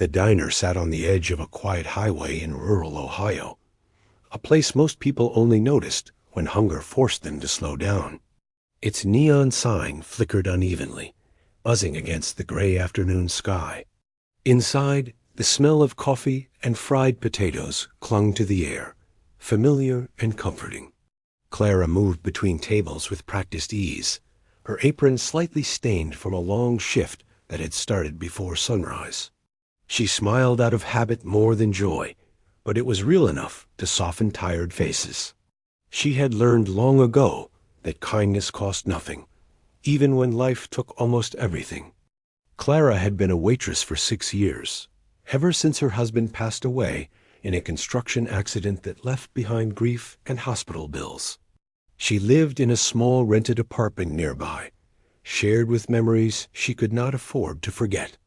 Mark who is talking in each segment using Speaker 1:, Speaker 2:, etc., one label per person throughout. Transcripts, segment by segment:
Speaker 1: The diner sat on the edge of a quiet highway in rural Ohio, a place most people only noticed when hunger forced them to slow down. Its neon sign flickered unevenly, buzzing against the gray afternoon sky. Inside, the smell of coffee and fried potatoes clung to the air, familiar and comforting. Clara moved between tables with practiced ease, her apron slightly stained from a long shift that had started before sunrise. She smiled out of habit more than joy, but it was real enough to soften tired faces. She had learned long ago that kindness cost nothing, even when life took almost everything. Clara had been a waitress for 6 years, ever since her husband passed away in a construction accident that left behind grief and hospital bills. She lived in a small rented apartment nearby, shared with memories she could not afford to forget.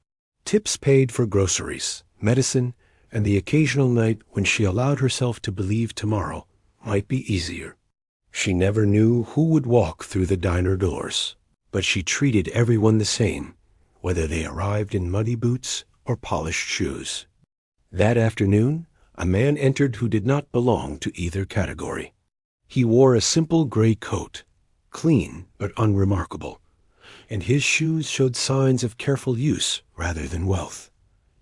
Speaker 1: Tips paid for groceries, medicine, and the occasional night when she allowed herself to believe tomorrow might be easier. She never knew who would walk through the diner doors, but she treated everyone the same, whether they arrived in muddy boots or polished shoes. That afternoon, a man entered who did not belong to either category. He wore a simple gray coat, clean but unremarkable, and his shoes showed signs of careful use rather than wealth.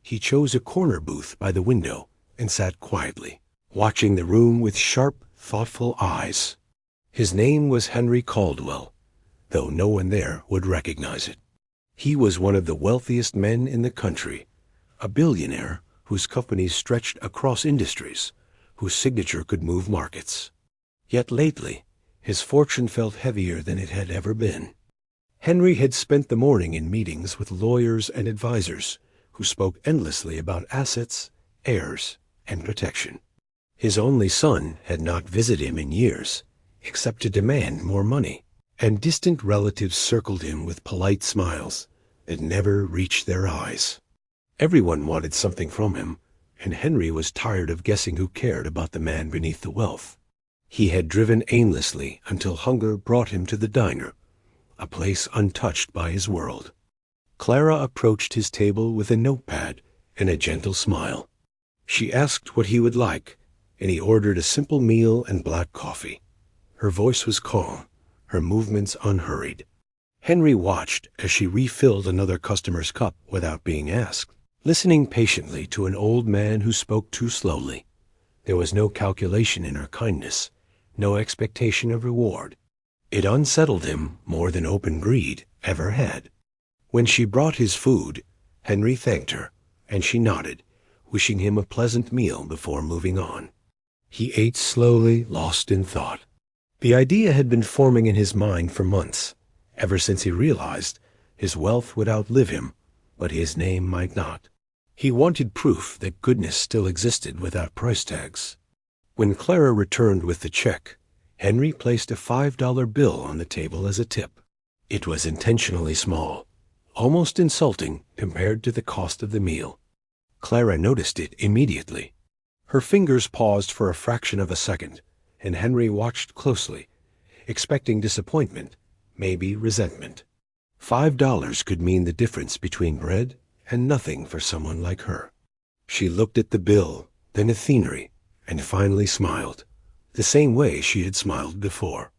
Speaker 1: He chose a corner booth by the window and sat quietly, watching the room with sharp, thoughtful eyes. His name was Henry Caldwell, though no one there would recognize it. He was one of the wealthiest men in the country, a billionaire whose companies stretched across industries, whose signature could move markets. Yet lately, his fortune felt heavier than it had ever been. Henry had spent the morning in meetings with lawyers and advisors who spoke endlessly about assets, heirs, and protection. His only son had not visited him in years, except to demand more money, and distant relatives circled him with polite smiles that never reached their eyes. Everyone wanted something from him, and Henry was tired of guessing who cared about the man beneath the wealth. He had driven aimlessly until hunger brought him to the diner, a place untouched by his world. Clara approached his table with a notepad and a gentle smile. She asked what he would like, and he ordered a simple meal and black coffee. Her voice was calm, her movements unhurried. Henry watched as she refilled another customer's cup without being asked, listening patiently to an old man who spoke too slowly. There was no calculation in her kindness, no expectation of reward. It unsettled him more than open greed ever had. When she brought his food, Henry thanked her, and she nodded, wishing him a pleasant meal before moving on. He ate slowly, lost in thought. The idea had been forming in his mind for months, ever since he realized his wealth would outlive him, but his name might not. He wanted proof that goodness still existed without price tags. When Clara returned with the check, Henry placed a $5 bill on the table as a tip. It was intentionally small, almost insulting compared to the cost of the meal. Clara noticed it immediately. Her fingers paused for a fraction of a second, and Henry watched closely, expecting disappointment, maybe resentment. $5 could mean the difference between bread and nothing for someone like her. She looked at the bill, then at Henry, and finally smiled, the same way she had smiled before.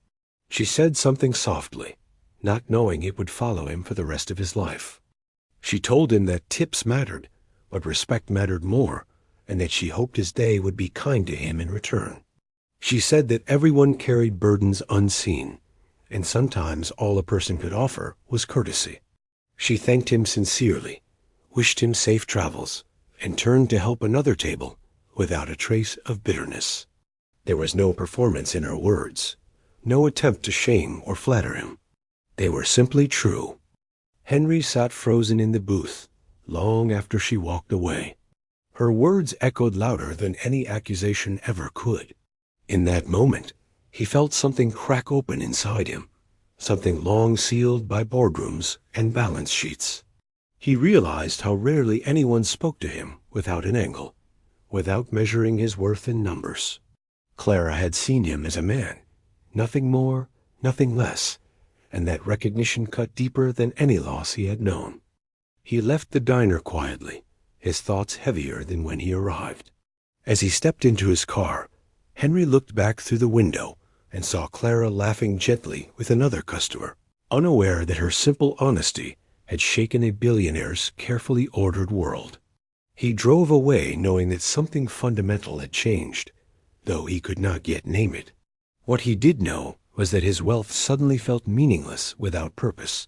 Speaker 1: She said something softly, not knowing it would follow him for the rest of his life. She told him that tips mattered, but respect mattered more, and that she hoped his day would be kind to him in return. She said that everyone carried burdens unseen, and sometimes all a person could offer was courtesy. She thanked him sincerely, wished him safe travels, and turned to help another table without a trace of bitterness. There was no performance in her words, no attempt to shame or flatter him. They were simply true. Henry sat frozen in the booth long after she walked away. Her words echoed louder than any accusation ever could. In that moment, he felt something crack open inside him, something long sealed by boardrooms and balance sheets. He realized how rarely anyone spoke to him without an angle, without measuring his worth in numbers. Clara had seen him as a man, nothing more, nothing less, and that recognition cut deeper than any loss he had known. He left the diner quietly, his thoughts heavier than when he arrived. As he stepped into his car, Henry looked back through the window and saw Clara laughing gently with another customer, unaware that her simple honesty had shaken a billionaire's carefully ordered world. He drove away knowing that something fundamental had changed, though he could not yet name it. What he did know was that his wealth suddenly felt meaningless without purpose,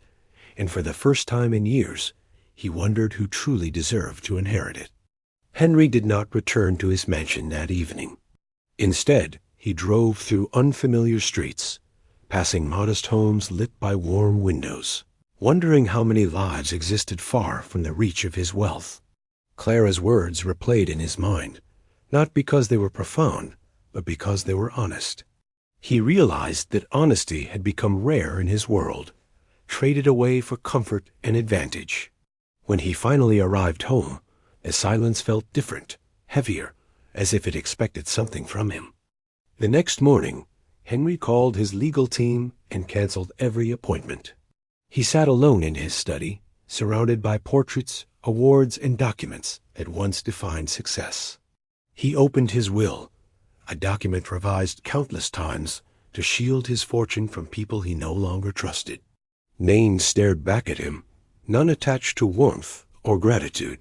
Speaker 1: and for the first time in years, he wondered who truly deserved to inherit it. Henry did not return to his mansion that evening. Instead, he drove through unfamiliar streets, passing modest homes lit by warm windows, wondering how many lives existed far from the reach of his wealth. Clara's words replayed in his mind, not because they were profound, but because they were honest. He realized that honesty had become rare in his world, traded away for comfort and advantage. When he finally arrived home, the silence felt different, heavier, as if it expected something from him. The next morning, Henry called his legal team and canceled every appointment. He sat alone in his study, surrounded by portraits, awards, and documents that once defined success. He opened his will, a document revised countless times to shield his fortune from people he no longer trusted. Names stared back at him, none attached to warmth or gratitude.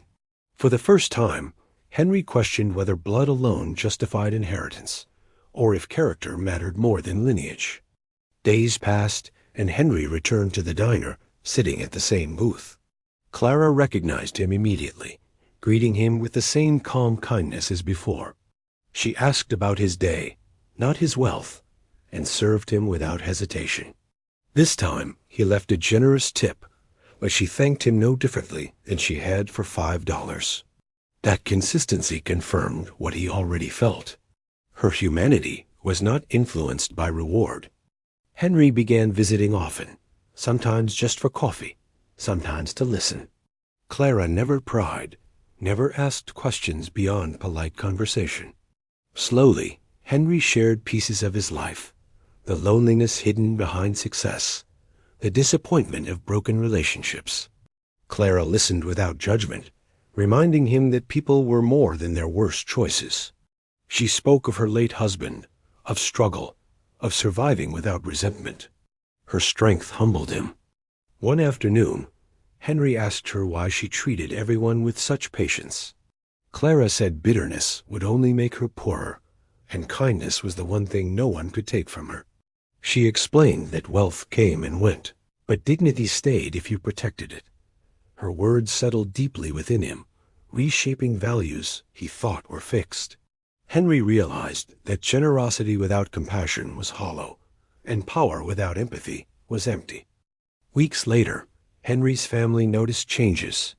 Speaker 1: For the first time, Henry questioned whether blood alone justified inheritance, or if character mattered more than lineage. Days passed, and Henry returned to the diner, sitting at the same booth. Clara recognized him immediately, greeting him with the same calm kindness as before. She asked about his day, not his wealth, and served him without hesitation. This time, he left a generous tip, but she thanked him no differently than she had for $5. That consistency confirmed what he already felt. Her humanity was not influenced by reward. Henry began visiting often, sometimes just for coffee, sometimes to listen. Clara never pried, never asked questions beyond polite conversation. Slowly, Henry shared pieces of his life, the loneliness hidden behind success, the disappointment of broken relationships. Clara listened without judgment, reminding him that people were more than their worst choices. She spoke of her late husband, of struggle, of surviving without resentment. Her strength humbled him. One afternoon, Henry asked her why she treated everyone with such patience. Clara said bitterness would only make her poorer, and kindness was the one thing no one could take from her. She explained that wealth came and went, but dignity stayed if you protected it. Her words settled deeply within him, reshaping values he thought were fixed. Henry realized that generosity without compassion was hollow, and power without empathy was empty. Weeks later, Henry's family noticed changes.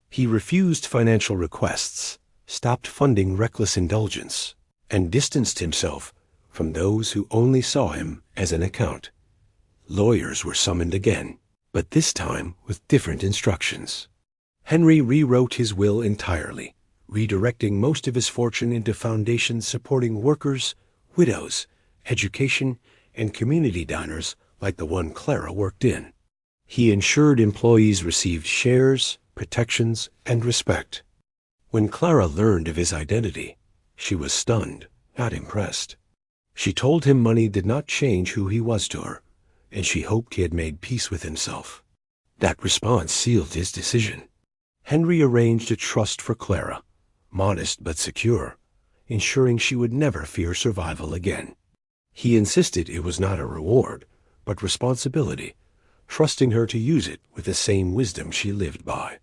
Speaker 1: He refused financial requests, stopped funding reckless indulgence, and distanced himself from those who only saw him as an account. Lawyers were summoned again, but this time with different instructions. Henry rewrote his will entirely, redirecting most of his fortune into foundations supporting workers, widows, education, and community diners like the one Clara worked in. He ensured employees received shares, protections, and respect. When Clara learned of his identity, she was stunned, not impressed. She told him money did not change who he was to her, and she hoped he had made peace with himself. That response sealed his decision. Henry arranged a trust for Clara, modest but secure, ensuring she would never fear survival again. He insisted it was not a reward, but responsibility, trusting her to use it with the same wisdom she lived by.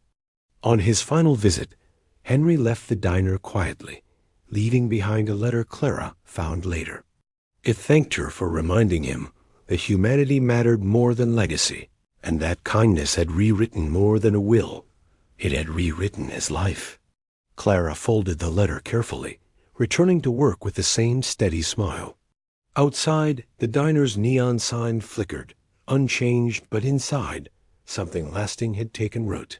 Speaker 1: On his final visit, Henry left the diner quietly, leaving behind a letter Clara found later. It thanked her for reminding him that humanity mattered more than legacy, and that kindness had rewritten more than a will. It had rewritten his life. Clara folded the letter carefully, returning to work with the same steady smile. Outside, the diner's neon sign flickered, unchanged, but inside, something lasting had taken root.